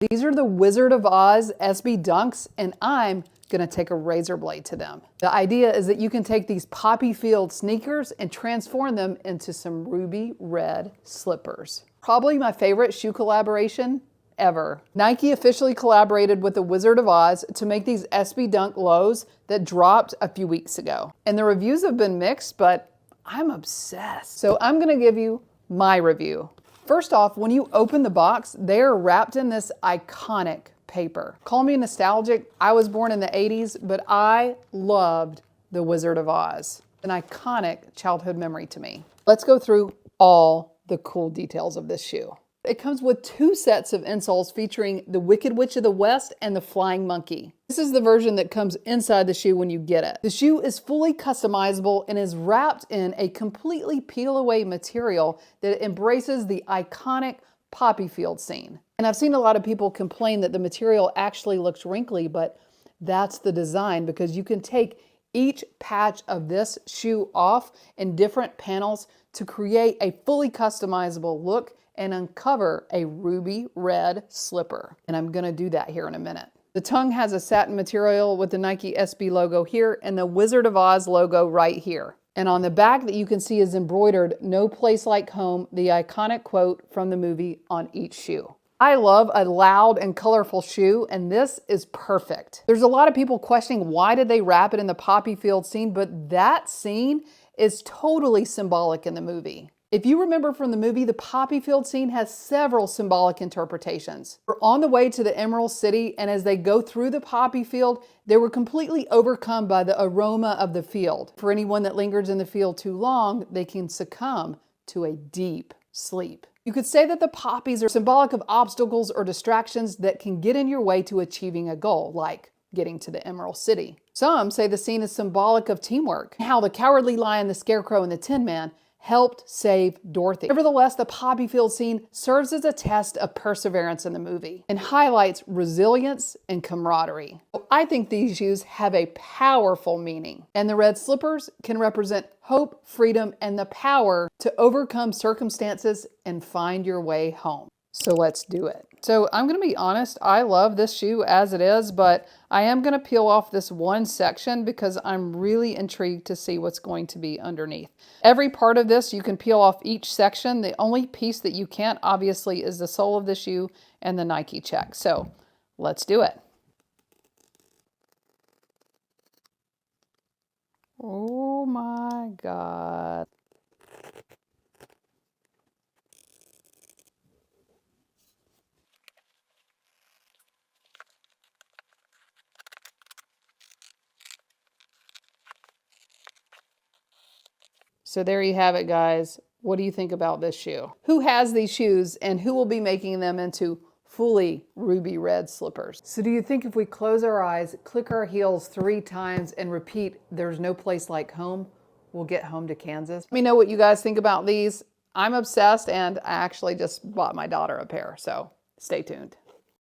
These are the Wizard of Oz SB Dunks, and I'm gonna take a razor blade to them. The idea is that you can take these poppy field sneakers and transform them into some ruby red slippers. Probably my favorite shoe collaboration ever. Nike officially collaborated with the Wizard of Oz to make these SB Dunk lows that dropped a few weeks ago. And the reviews have been mixed, but I'm obsessed. So I'm gonna give you my review. First off, when you open the box, they are wrapped in this iconic paper. Call me nostalgic, I was born in the 80s, but I loved the Wizard of Oz. An iconic childhood memory to me. Let's go through all the cool details of this shoe. It comes with 2 sets of insoles featuring the Wicked Witch of the West and the Flying Monkey. This is the version that comes inside the shoe when you get it. The shoe is fully customizable and is wrapped in a completely peel-away material that embraces the iconic poppy field scene. And I've seen a lot of people complain that the material actually looks wrinkly, but that's the design because you can take each patch of this shoe off in different panels to create a fully customizable look and uncover a ruby red slipper. And I'm gonna do that here in a minute. The tongue has a satin material with the Nike SB logo here and the Wizard of Oz logo right here. And on the back that you can see is embroidered, "No place like home," the iconic quote from the movie on each shoe. I love a loud and colorful shoe, and this is perfect. There's a lot of people questioning why did they wrap it in the poppy field scene, but that scene is totally symbolic in the movie. If you remember from the movie, the poppy field scene has several symbolic interpretations. They're on the way to the Emerald City, and as they go through the poppy field, they were completely overcome by the aroma of the field. For anyone that lingers in the field too long, they can succumb to a deep sleep. You could say that the poppies are symbolic of obstacles or distractions that can get in your way to achieving a goal, like getting to the Emerald City. Some say the scene is symbolic of teamwork, how the Cowardly Lion, the Scarecrow, and the Tin Man helped save Dorothy. Nevertheless, the poppy field scene serves as a test of perseverance in the movie and highlights resilience and camaraderie. I think these shoes have a powerful meaning, and the red slippers can represent hope, freedom, and the power to overcome circumstances and find your way home. So let's do it. So I'm going to be honest, I love this shoe as it is, but I am going to peel off this one section because I'm really intrigued to see what's going to be underneath. Every part of this, you can peel off each section. The only piece that you can't, obviously, is the sole of the shoe and the Nike check. So let's do it. Oh my God. So there you have it, guys. What do you think about this shoe? Who has these shoes and who will be making them into fully ruby red slippers? So do you think if we close our eyes, click our heels 3 times and repeat, "There's no place like home," we'll get home to Kansas? Let me know what you guys think about these. I'm obsessed, and I actually just bought my daughter a pair, so stay tuned.